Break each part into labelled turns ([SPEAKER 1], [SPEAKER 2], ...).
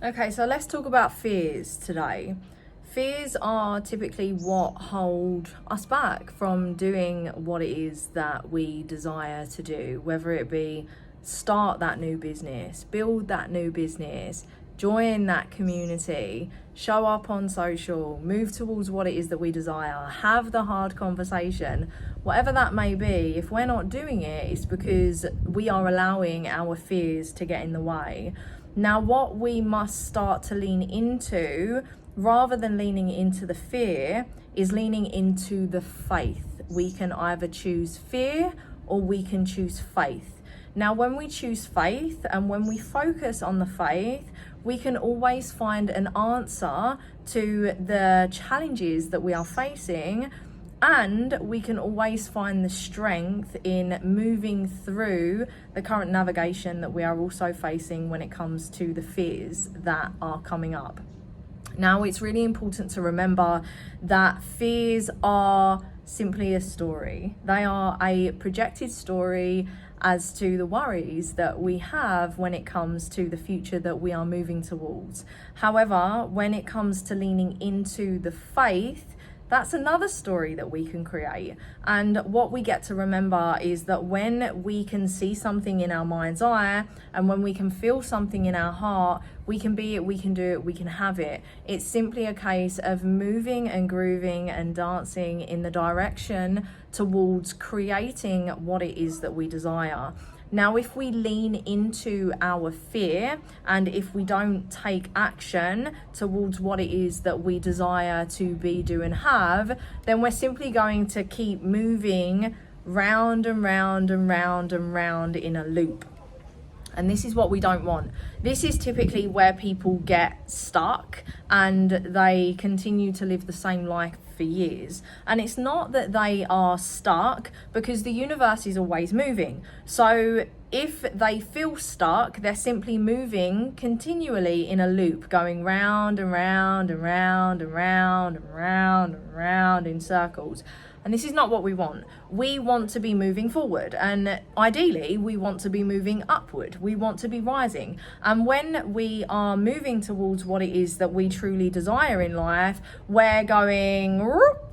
[SPEAKER 1] Okay, so let's talk about fears today. Fears are typically what hold us back from doing what it is that we desire to do, whether it be start that new business, build that new business, join that community, show up on social, move towards what it is that we desire, have the hard conversation, whatever that may be. If we're not doing it, it's because we are allowing our fears to get in the way. Now, what we must start to lean into, rather than leaning into the fear, is leaning into the faith. We can either choose fear or we can choose faith. Now, when we choose faith and when we focus on the faith, we can always find an answer to the challenges that we are facing, and we can always find the strength in moving through the current navigation that we are also facing when it comes to the fears that are coming up. Now, it's really important to remember that fears are simply a story. They are a projected story as to the worries that we have when it comes to the future that we are moving towards. However, when it comes to leaning into the faith, that's another story that we can create. And what we get to remember is that when we can see something in our mind's eye and when we can feel something in our heart, we can be it, we can do it, we can have it. It's simply a case of moving and grooving and dancing in the direction towards creating what it is that we desire. Now, if we lean into our fear and if we don't take action towards what it is that we desire to be, do, and have, then we're simply going to keep moving round and round and round and round in a loop. And this is what we don't want. This is typically where people get stuck and they continue to live the same life for years. And it's not that they are stuck, because the universe is always moving. So if they feel stuck, they're simply moving continually in a loop, going round and round and round and round and round and round in circles. And this is not what we want. We want to be moving forward, and ideally we want to be moving upward. We want to be rising. And when we are moving towards what it is that we truly desire in life, we're going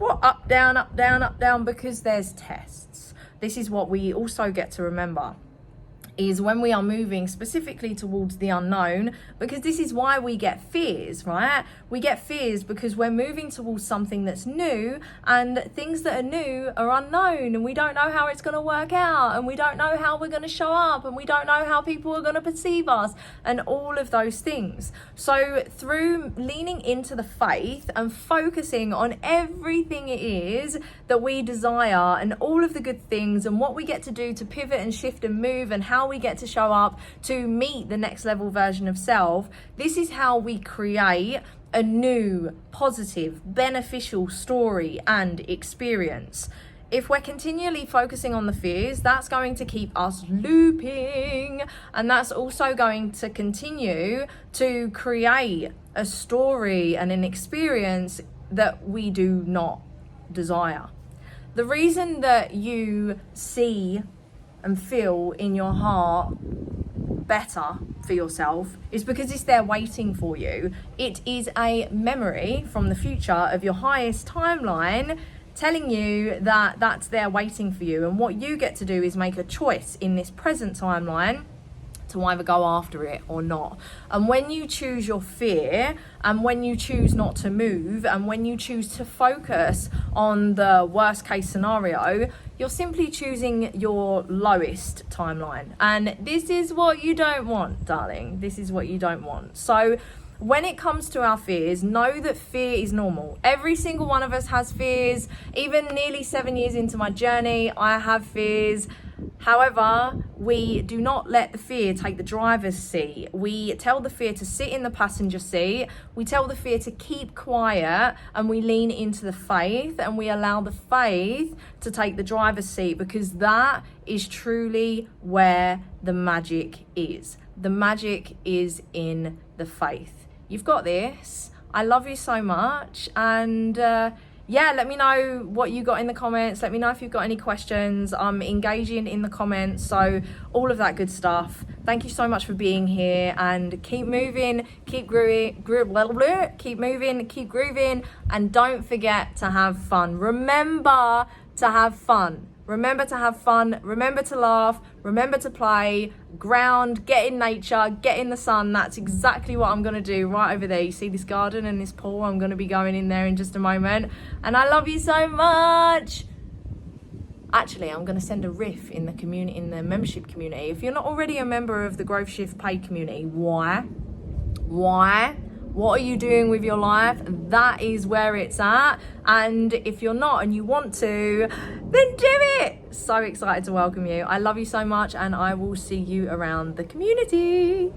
[SPEAKER 1] up, down, up, down, up, down, because there's tests. This is what we also get to remember, is when we are moving specifically towards the unknown, because this is why we get fears, right? We get fears because we're moving towards something that's new, and things that are new are unknown, and we don't know how it's going to work out, and we don't know how we're going to show up, and we don't know how people are going to perceive us, and all of those things. So through leaning into the faith and focusing on everything it is that we desire and all of the good things and what we get to do to pivot and shift and move and how we get to show up to meet the next level version of self, this is how we create a new, positive, beneficial story and experience. If we're continually focusing on the fears, that's going to keep us looping, and that's also going to continue to create a story and an experience that we do not desire. The reason that you see and feel in your heart better for yourself is because it's there waiting for you. It is a memory from the future of your highest timeline telling you that that's there waiting for you, and what you get to do is make a choice in this present timeline to either go after it or not. And when you choose your fear, and when you choose not to move, and when you choose to focus on the worst case scenario, you're simply choosing your lowest timeline. And this is what you don't want, darling. This is what you don't want. So when it comes to our fears, know that fear is normal. Every single one of us has fears. Even nearly 7 years into my journey, I have fears. However, we do not let the fear take the driver's seat. We tell the fear to sit in the passenger seat. We tell the fear to keep quiet, and we lean into the faith, and we allow the faith to take the driver's seat, because that is truly where the magic is. The magic is in the faith. You've got this. I love you so much, and yeah, let me know what you got in the comments. Let me know if you've got any questions. I'm engaging in the comments, so all of that good stuff. Thank you so much for being here, and keep moving, keep keep moving, keep grooving, and don't forget to have fun. Remember to have fun. Remember to have fun, remember to laugh, remember to play, ground, get in nature, get in the sun. That's exactly what I'm gonna do right over there. You see this garden and this pool? I'm gonna be going in there in just a moment. And I love you so much. Actually, I'm gonna send a riff in the community, in the membership community. If you're not already a member of the Growth Shift paid community, why? What are you doing with your life? That is where it's at. And if you're not and you want to, then do it. So excited to welcome you. I love you so much, and I will see you around the community.